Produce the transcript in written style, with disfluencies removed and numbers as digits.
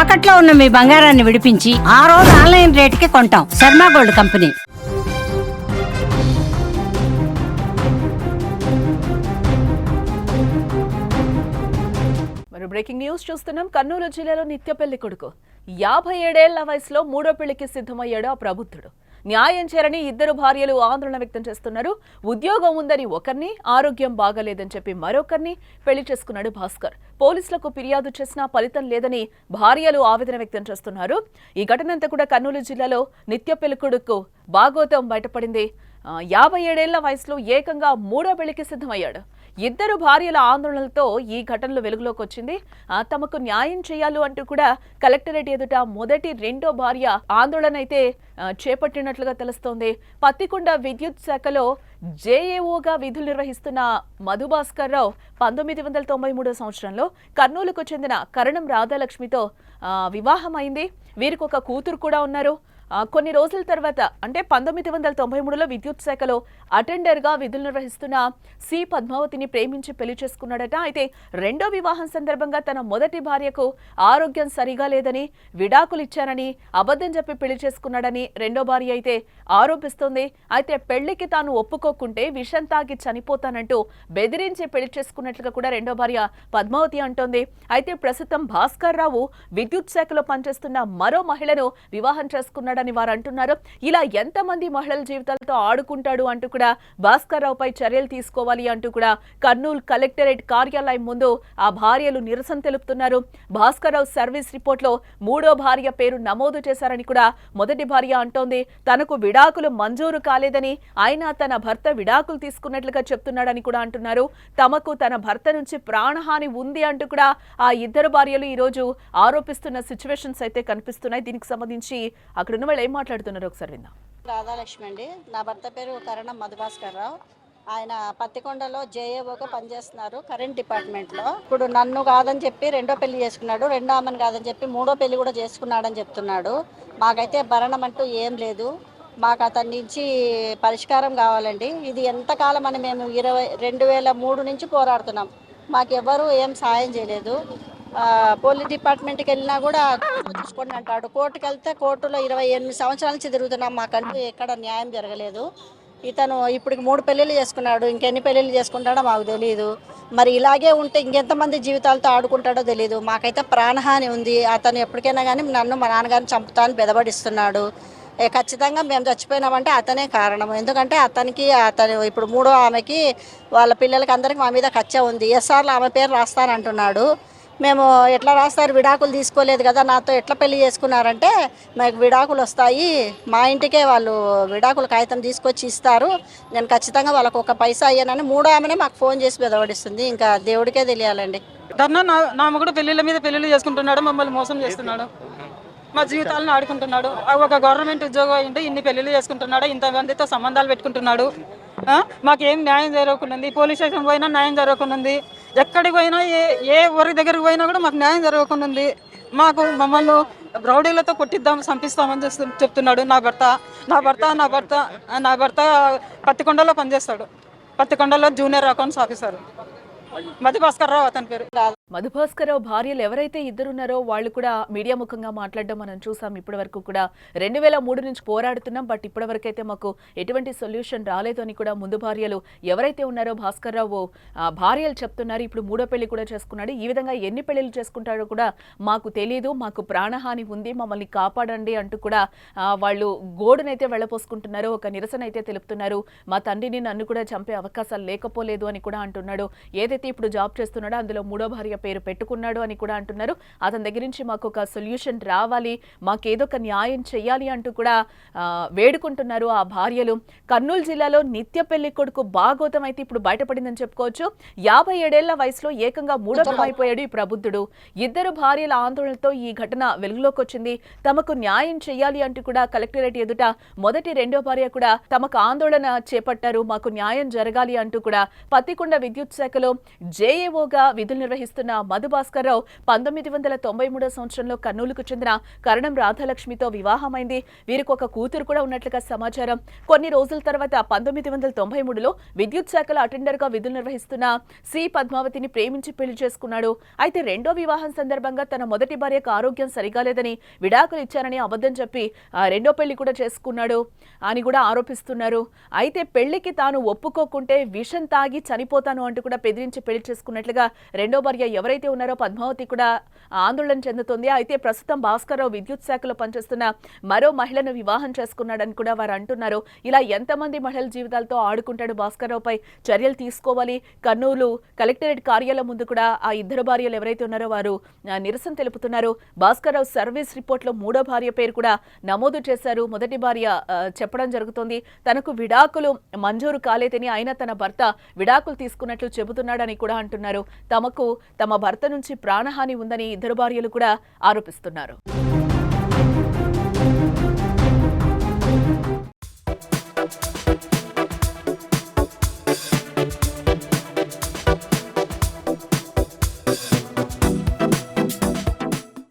తాకట్లో ఉన్న మీ బంగారాన్ని విడిపించి ఆ రోజు ఆన్లైన్ రేటుకి కొంటాం. Sharma gold company. Breaking news చూస్తున్నాం. కర్నూలు జిల్లాలో నిత్య పెళ్లి కొడుకు 57 ఏళ్ల వయసులో మూడో పెళ్లికి సిద్ధమయ్యాడు ఆ ప్రబుద్ధుడు. న్యాయం చేరని ఇద్దరు భార్యలు ఆందోళన వ్యక్తం చేస్తున్నారు. ఉద్యోగం ఉందని ఒకరిని, ఆరోగ్యం బాగలేదని చెప్పి మరొకరిని పెళ్లి చేసుకున్నాడు భాస్కర్. పోలీసులకు ఫిర్యాదు చేసినా ఫలితం లేదని భార్యలు ఆవేదన వ్యక్తం చేస్తున్నారు. ఈ ఘటనంతా కూడా కర్నూలు జిల్లాలో నిత్య పెళ్లి కొడుకు బాగోతం బయటపడింది. 57 ఏళ్ల వయసులో ఏకంగా మూడో పెళ్లికి సిద్ధమయ్యాడు. ఇద్దరు భార్యల ఆందోళనలతో ఈ ఘటనలు వెలుగులోకి వచ్చింది. తమకు న్యాయం చేయాలి అంటూ కూడా కలెక్టరేట్ ఎదుట మొదటి రెండో భార్య ఆందోళన అయితే చేపట్టినట్లుగా తెలుస్తోంది. పత్తికొండ విద్యుత్ శాఖలో జేఏఓగా విధులు నిర్వహిస్తున్న మధుభాస్కర్ రావు 1993 సంవత్సరంలో కర్నూలుకు చెందిన కరణం రాధాలక్ష్మితో వివాహం అయింది. వీరికి ఒక కూతురు కూడా ఉన్నారు. కొన్ని రోజుల తర్వాత అంటే 1993లో విద్యుత్ శాఖలో అటెండర్గా విధులు నిర్వహిస్తున్న సి పద్మావతిని ప్రేమించి పెళ్లి చేసుకున్నాడట. అయితే రెండో వివాహం సందర్భంగా తన మొదటి భార్యకు ఆరోగ్యం సరిగా లేదని విడాకులు ఇచ్చారని అబద్ధం చెప్పి పెళ్లి చేసుకున్నాడని రెండో భార్య అయితే ఆరోపిస్తోంది. అయితే పెళ్లికి తాను ఒప్పుకోకుంటే విషం తాగి చనిపోతానంటూ బెదిరించి పెళ్లి చేసుకున్నట్లుగా కూడా రెండో భార్య పద్మావతి అంటోంది. అయితే ప్రస్తుతం భాస్కర్ రావు విద్యుత్ శాఖలో పనిచేస్తున్న మరో మహిళను వివాహం చేసుకున్నాడు అని వారు అంటున్నారు. ఇలా ఎంతమంది మహిళల జీవితాలతో ఆడుకుంటాడు అంటూ కూడా భాస్కర్ రావుపై చర్యలు తీసుకోవాలి అంటూ కూడా కర్నూలు కలెక్టరేట్ కార్యాలయం ముందు ఆ భార్యలు నిరసన తెలుపుతున్నారు. భాస్కర్ రావు సర్వీస్ రిపోర్ట్లో మూడో భార్య పేరు నమోదు చేశారని కూడా మొదటి భార్య అంటోంది. తనకు విడాకులు మంజూరు కాలేదని, అయినా తన భర్త విడాకులు తీసుకున్నట్లుగా చెప్తున్నాడని కూడా అంటున్నారు. తమకు తన భర్త నుంచి ప్రాణహాని ఉంది అంటూ కూడా ఆ ఇద్దరు భార్యలు ఈ రోజు ఆరోపిస్తున్న సిచ్యువేషన్స్ అయితే కనిపిస్తున్నాయి. దీనికి సంబంధించి అక్కడున్న వాళ్ళు ఏం మాట్లాడుతున్నారు ఒకసారి విందాం. రాధాలక్ష్మి అండి. నా భర్త పేరు కరణం మధుభాస్కర్ రావు. ఆయన పత్తికొండలో జేఏఓగా పనిచేస్తున్నారు కరెంట్ డిపార్ట్మెంట్లో. ఇప్పుడు నన్ను కాదని చెప్పి రెండో పెళ్లి చేసుకున్నాడు, రెండో ఆమెను కాదని చెప్పి మూడో పెళ్లి కూడా చేసుకున్నాడని చెప్తున్నాడు. మాకైతే భరణం అంటూ ఏం లేదు. మాకు అతని నుంచి పరిష్కారం కావాలండి. ఇది ఎంతకాలం అని మేము 2003 నుంచి పోరాడుతున్నాం. మాకెవ్వరూ ఏం సాయం చేయలేదు. పోలీస్ డిపార్ట్మెంట్కి వెళ్ళినా కూడా చూసుకోండి అంటాడు. కోర్టుకు వెళ్తే కోర్టులో 28 సంవత్సరాల నుంచి తిరుగుతున్నాం. మాకంటూ ఎక్కడ న్యాయం జరగలేదు. ఇతను ఇప్పటికి 3 పెళ్ళిళ్ళు చేసుకున్నాడు. ఇంకెన్ని పెళ్ళిళ్ళు చేసుకుంటాడో మాకు తెలియదు. మరి ఇలాగే ఉంటే ఇంకెంతమంది జీవితాలతో ఆడుకుంటాడో తెలియదు. మాకైతే ప్రాణహాని ఉంది. అతను ఎప్పటికైనా కానీ నన్ను మా నాన్నగారిని చంపుతానని బెదబడిస్తున్నాడు. ఖచ్చితంగా మేము చచ్చిపోయినామంటే అతనే కారణం. ఎందుకంటే అతను ఇప్పుడు మూడో ఆమెకి వాళ్ళ పిల్లలకి అందరికీ మా మీద కచ్చ ఉంది. ఎస్ఆర్లో ఆమె పేరు రాస్తానంటున్నాడు. మేము ఎట్లా రాస్తారు, విడాకులు తీసుకోలేదు కదా, నాతో ఎట్లా పెళ్లి చేసుకున్నారంటే మాకు విడాకులు వస్తాయి, మా ఇంటికే వాళ్ళు విడాకుల కాగితం తీసుకొచ్చి ఇస్తారు, నేను ఖచ్చితంగా వాళ్ళకు ఒక పైసా అయ్యానని మూడో ఆమెనే మాకు ఫోన్ చేసి బెదవడిస్తుంది. ఇంకా దేవుడికే తెలియాలండి. నా మొగుడు పెళ్లిళ్ళ మీద పెళ్లిళ్ళు చేసుకుంటున్నాడు, మమ్మల్ని మోసం చేస్తున్నాడు, మా జీవితాలను ఆడుకుంటున్నాడు. ఒక గవర్నమెంట్ ఉద్యోగం అయింటే ఇన్ని పెళ్లిళ్ళు చేసుకుంటున్నాడు, ఇంతమందితో సంబంధాలు పెట్టుకుంటున్నాడు. మాకేం న్యాయం జరగకుండా, పోలీస్ స్టేషన్ పోయినా న్యాయం జరగకుండా, ఎక్కడికి పోయినా ఏ ఊరి దగ్గరికి పోయినా కూడా మాకు న్యాయం జరగకుండా, మమ్మల్ని రౌడీలతో కొట్టిద్దాం చంపిస్తామని చెప్తున్నాడు. నా భర్త పత్తికొండలో పనిచేస్తాడు. పత్తికొండలో జూనియర్ అకౌంట్స్ ఆఫీసర్ మధుభాస్కర్ రావు అతని పేరు. మధుభాస్కర్ రావు భార్యలు ఎవరైతే ఇద్దరున్నారో వాళ్ళు కూడా మీడియా ముఖంగా మాట్లాడడం మనం చూసాం. ఇప్పటి వరకు కూడా 2003 నుంచి పోరాడుతున్నాం, బట్ ఇప్పటి వరకు అయితే మాకు ఎటువంటి సొల్యూషన్ రాలేదు అని కూడా ముందు భార్యలు ఎవరైతే ఉన్నారో భాస్కర్ రావు భార్యలు చెప్తున్నారు. ఇప్పుడు మూడో పెళ్లి కూడా చేసుకున్నాడు. ఈ విధంగా ఎన్ని పెళ్లిళ్ళు చేసుకుంటాడో కూడా మాకు తెలియదు, మాకు ప్రాణహాని ఉంది, మమ్మల్ని కాపాడండి అంటూ కూడా వాళ్ళు గోడునైతే వెళ్ళపోసుకుంటున్నారు. ఒక నిరసన అయితే తెలుపుతున్నారు. మా తండ్రిని నన్ను కూడా చంపే అవకాశాలు లేకపోలేదు అని కూడా అంటున్నాడు. ఏదైతే ఇప్పుడు జాబ్ చేస్తున్నాడో అందులో మూడో భార్య పేరు పెట్టుకున్నాడు అని కూడా అంటున్నారు. అతని దగ్గర నుంచి మాకు ఒక సొల్యూషన్ రావాలి, మాకేదో ఒక న్యాయం చెయ్యాలి అంటూ కూడా వేడుకుంటున్నారు ఆ భార్యలు. కర్నూలు జిల్లాలో నిత్య పెళ్లి కొడుకు బాగోతం అయితే ఇప్పుడు బయటపడిందని చెప్పుకోవచ్చు. 57 ఏళ్ల వయసులో ఏకంగా మూడో అయిపోయాడు ఈ ప్రబుద్ధుడు. ఇద్దరు భార్యల ఆందోళనతో ఈ ఘటన వెలుగులోకి వచ్చింది. తమకు న్యాయం చెయ్యాలి అంటూ కూడా కలెక్టరేట్ ఎదుట మొదటి రెండో భార్య కూడా తమకు ఆందోళన చేపట్టారు. మాకు న్యాయం జరగాలి అంటూ కూడా పత్తికొండ విద్యుత్ శాఖలో జేఏఓగా విధులు నిర్వహిస్తున్న చెందుతున్న మధు భాస్కర్ రావు 1993 సంవత్సరంలో కర్నూలుకు చెందిన కరణం రాధాలక్ష్మితో వివాహమైంది. వీరికి ఒక కూతురు కూడా ఉన్నట్లుగా సమాచారం. కొన్ని రోజుల తర్వాత 1993లో విద్యుత్ శాఖలో అటెండర్ గా విధులు నిర్వహిస్తున్న సి పద్మావతిని ప్రేమించి పెళ్లి చేసుకున్నాడు. అయితే రెండో వివాహం సందర్భంగా తన మొదటి భార్యకు ఆరోగ్యం సరిగా లేదని విడాకులు ఇచ్చారని అబద్ధం చెప్పి రెండో పెళ్లి కూడా చేసుకున్నాడు అని కూడా ఆరోపిస్తున్నారు. అయితే పెళ్లికి తాను ఒప్పుకోకుంటే విషం తాగి చనిపోతాను అంటూ కూడా బెదిరించి పెళ్లి చేసుకున్నట్లుగా రెండో భార్య ఎవరైతే ఉన్నారో పద్మావతి కూడా ఆందోళన చెందుతుంది. అయితే ప్రస్తుతం భాస్కర్ రావు విద్యుత్ శాఖలో పనిచేస్తున్న మరో మహిళను వివాహం చేసుకున్నాడని కూడా వారు అంటున్నారు. ఇలా ఎంతమంది మహిళల జీవితాలతో ఆడుకుంటాడు భాస్కర్ రావుపై చర్యలు తీసుకోవాలి. కర్నూలు కలెక్టరేట్ కార్యాలయం ముందు కూడా ఆ ఇద్దరు భార్యలు ఎవరైతే ఉన్నారో వారు నిరసన తెలుపుతున్నారు. భాస్కర్ రావు సర్వీస్ రిపోర్ట్లో మూడో భార్య పేరు కూడా నమోదు చేశారు. మొదటి భార్య చెప్పడం జరుగుతుంది తనకు విడాకులు మంజూరు కాలేదని, అయినా తన భర్త విడాకులు తీసుకున్నట్లు చెబుతున్నాడని కూడా అంటున్నారు. తమకు తమ భర్త నుంచి ప్రాణహాని ఉందని ఇద్దరు భార్యలు కూడా ఆరోపిస్తున్నారు.